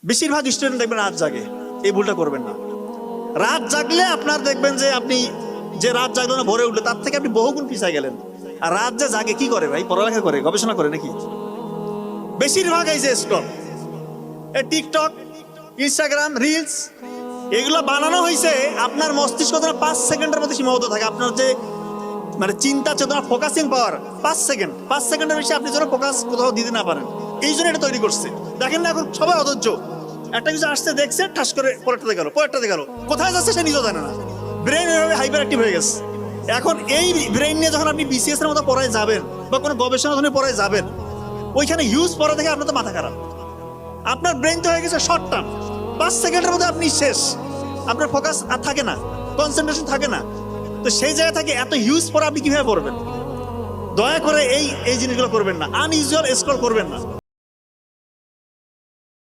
বেশিরভাগ স্টুডেন্ট দেখবেন রাত জাগে, এই ভুলটা করবেন না। রাত জাগলে আপনার দেখবেন যে আপনি যে রাত জাগলো না ভোরে উঠলো তার থেকে আপনি বহুগুণ পিছায় গেলেন। আর রাত যে জাগে কি করে ভাই? পড়ালেখা করে, গবেষণা করে নাকি? বেশিরভাগ এই যে স্ক্রল, এই টিকটক, ইনস্টাগ্রাম, রিলস, এগুলো বানানো হয়েছে আপনার মস্তিষ্ক যেন 5 সেকেন্ডের মধ্যে সীমাবদ্ধ থাকে। আপনার যে মানে চিন্তা চেতনা, ফোকাসিং পাওয়ার 5 সেকেন্ডের বেশি আপনি যেন ফোকাস কোথাও দিতে না পারেন, এই জন্য এটা তৈরি করছে। দেখেন না এখন সবাই অধৈর্য, একটা কিছু আসছে দেখছে, ঠাস করে পরেরটাতে গেল, পরেরটাতে গেল, কোথায় যাচ্ছে সে নিজেও জানে না। ব্রেন এভাবে হাইপার অ্যাক্টিভ হয়ে গেছে। এখন এই ব্রেন নিয়ে যখন আপনি বিসিএস এর মতো পড়ায় যাবেন বা কোনো গবেষণা ধরনের পড়ায় যাবেন, ওইখানে হিউজ পড়া দেখে আপনার তো মাথা খারাপ। আপনার ব্রেন তো হয়ে গেছে শর্ট টার্ম, 5 সেকেন্ডের মধ্যে আপনি শেষ, আপনার ফোকাস আর থাকে না, কনসেন্ট্রেশন থাকে না। তো সেই জায়গা থেকে এত হিউজ পড়া আপনি কিভাবে পড়বেন? দয়া করে এই জিনিসগুলো করবেন না, আনইউজুয়াল স্ক্রল করবেন না।